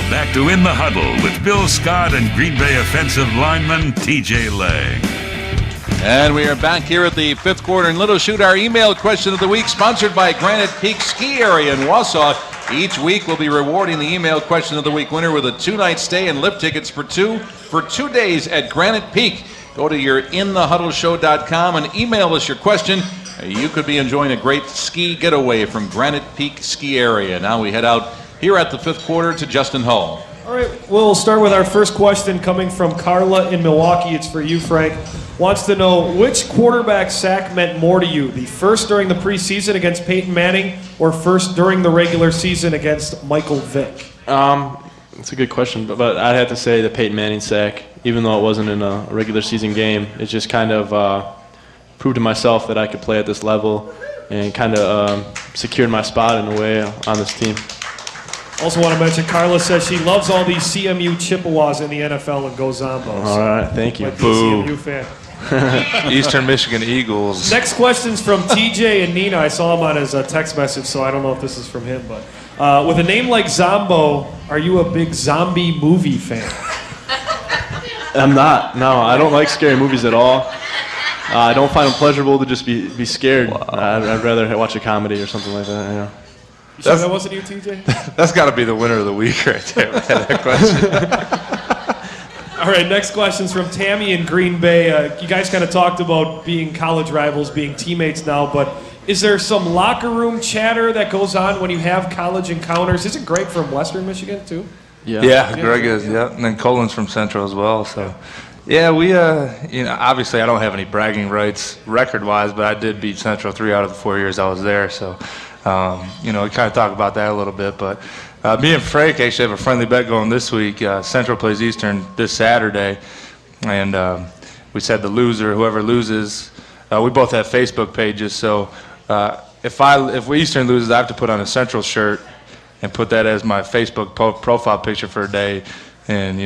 back to In the Huddle with Bill Scott and Green Bay offensive lineman TJ Lang. And we are back here at the fifth quarter in Little Chute. Our email question of the week, sponsored by Granite Peak Ski Area in Wausau. Each week we'll be rewarding the email question of the week winner with a 2-night stay and lift tickets for 2 days at Granite Peak. Go to your inthehuddleshow.com and email us your question. You could be enjoying a great ski getaway from Granite Peak Ski Area. Now we head out here at the fifth quarter to Justin Hull. All right, we'll start with our first question coming from Carla in Milwaukee. It's for you, Frank. Wants to know, which quarterback sack meant more to you, the first during the preseason against Peyton Manning or first during the regular season against Michael Vick? That's a good question, but I'd have to say the Peyton Manning sack, even though it wasn't in a regular season game. It just kind of proved to myself that I could play at this level and kind of secured my spot in a way on this team. Also want to mention, Carla says she loves all these CMU Chippewas in the NFL and Go Zombos. All right, thank you. Might be a CMU fan. Eastern Michigan Eagles. Next question's from TJ and Nina. I saw him on his text message, so I don't know if this is from him. But with a name like Zombo, are you a big zombie movie fan? I'm not. No, I don't like scary movies at all. I don't find them pleasurable to just be scared. Wow. I'd rather watch a comedy or something like that. Yeah. You sure that wasn't you, TJ? That's got to be the winner of the week right there. That question. All right, next question's from Tammy in Green Bay. You guys kind of talked about being college rivals, being teammates now, but is there some locker room chatter that goes on when you have college encounters? Isn't Greg from Western Michigan, too? Yeah, Greg is, yeah. And then Colin's from Central as well, so. Yeah, we, obviously I don't have any bragging rights record-wise, but I did beat Central 3 out of the 4 years I was there, so. We kind of talk about that a little bit, but me and Frank actually have a friendly bet going this week. Central plays Eastern this Saturday, and we said the loser, whoever loses, we both have Facebook pages, so if Eastern loses, I have to put on a Central shirt and put that as my Facebook profile picture for a day. And,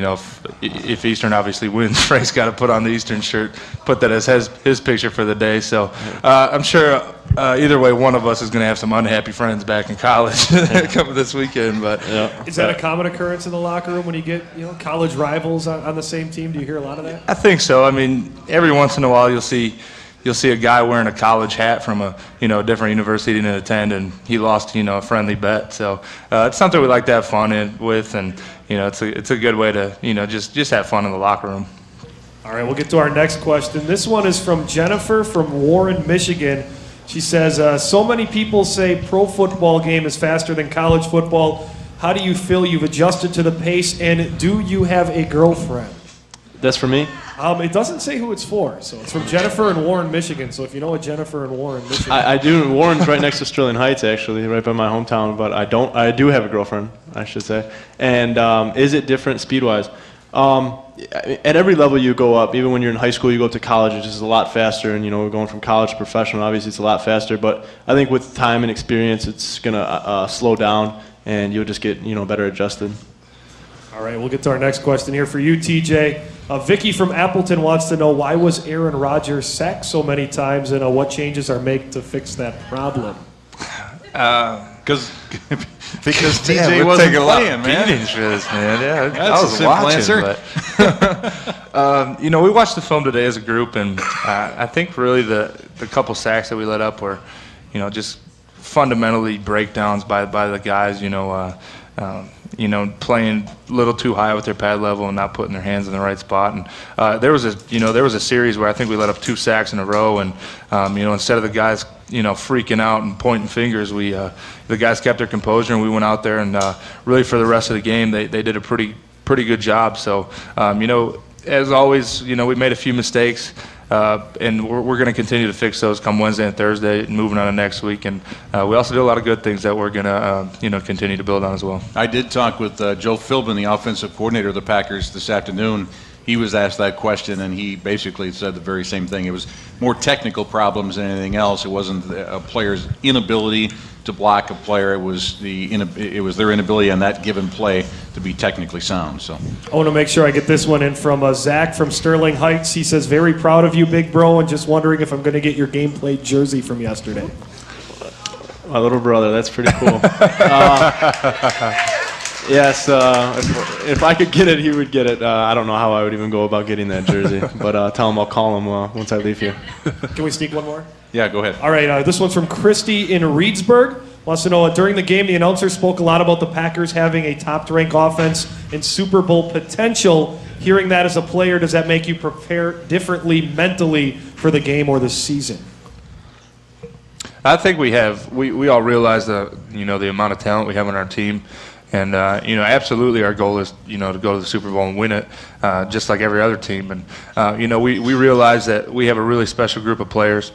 if Eastern obviously wins, Frank's got to put on the Eastern shirt, put that as his picture for the day. So I'm sure either way, one of us is going to have some unhappy friends back in college coming this weekend. But is that a common occurrence in the locker room when you get college rivals on the same team? Do you hear a lot of that? I think so. I mean, every once in a while you'll see a guy wearing a college hat from a different university to attend, and he lost a friendly bet. So it's something we like to have fun with, and it's a good way to just have fun in the locker room. All right, we'll get to our next question. This one is from Jennifer from Warren, Michigan. She says, so many people say pro football game is faster than college football. How do you feel you've adjusted to the pace, and do you have a girlfriend? That's for me? It doesn't say who it's for, so it's from Jennifer in Warren, Michigan. So if you know a Jennifer in Warren, Michigan, I do. Warren's right next to Sterling Heights, actually, right by my hometown. But I do have a girlfriend, I should say. And is it different speed-wise? At every level you go up, even when you're in high school, you go up to college, it's just a lot faster. And we're going from college to professional. Obviously, it's a lot faster. But I think with time and experience, it's gonna slow down, and you'll just get better adjusted. All right, we'll get to our next question here for you, TJ. Vicky from Appleton wants to know, why was Aaron Rodgers sacked so many times, and what changes are made to fix that problem? Because TJ wasn't playing, man. For this, man. Yeah, that's a simple answer. But, we watched the film today as a group, and I think really the couple sacks that we let up were, just fundamentally breakdowns by the guys. Playing a little too high with their pad level and not putting their hands in the right spot. And there was a series where I think we let up 2 sacks in a row, and instead of the guys freaking out and pointing fingers, the guys kept their composure, and we went out there and really for the rest of the game they did a pretty good job. So as always, we made a few mistakes. And we're going to continue to fix those come Wednesday and Thursday and moving on to next week. And we also did a lot of good things that we're going to continue to build on as well. I did talk with Joe Philbin, the offensive coordinator of the Packers, this afternoon. He was asked that question, and he basically said the very same thing. It was more technical problems than anything else. It wasn't a player's inability to block a player. It was their inability on that given play to be technically sound. So I want to make sure I get this one in from Zach from Sterling Heights. He says, very proud of you, big bro, and just wondering if I'm going to get your gameplay jersey from yesterday. My little brother, that's pretty cool. Yes, if I could get it, he would get it. I don't know how I would even go about getting that jersey, but tell him I'll call him once I leave here. Can we sneak one more? Yeah, go ahead. All right, this one's from Christy in Reedsburg. Wants to know, during the game, the announcer spoke a lot about the Packers having a top-ranked offense and Super Bowl potential. Hearing that as a player, does that make you prepare differently mentally for the game or the season? I think we have. We all realize the amount of talent we have on our team, and absolutely our goal is to go to the Super Bowl and win it, just like every other team. And we realize that we have a really special group of players.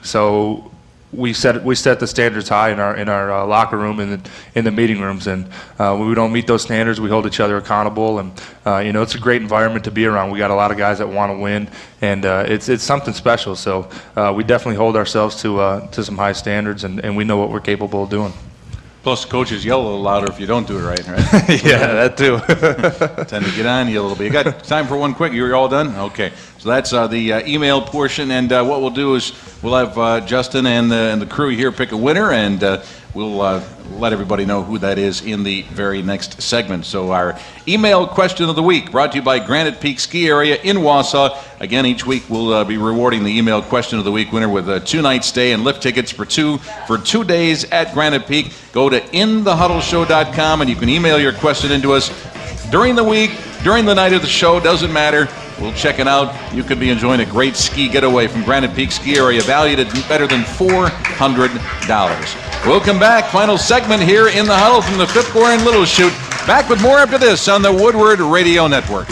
So we set the standards high in our locker room and in the meeting rooms, and when we don't meet those standards, we hold each other accountable, and it's a great environment to be around. We got a lot of guys that want to win, and it's something special. So we definitely hold ourselves to some high standards, and we know what we're capable of doing. Plus, coaches yell a little louder if you don't do it right? Yeah, that too. Tend to get on you a little bit. You got time for one quick? You're all done? Okay. So that's the email portion, and what we'll do is we'll have Justin and the crew here pick a winner, and we'll let everybody know who that is in the very next segment. So our email question of the week, brought to you by Granite Peak Ski Area in Wausau. Again, each week we'll be rewarding the email question of the week winner with a 2-night stay and lift tickets for 2 days at Granite Peak. Go to inthehuddleshow.com and you can email your question into us during the week, during the night of the show, doesn't matter. We'll check it out. You could be enjoying a great ski getaway from Granite Peak Ski Area, valued at better than $400. We'll come back. Final segment here in the huddle from the 5th Quarter in Little Chute. Back with more after this on the Woodward Radio Network.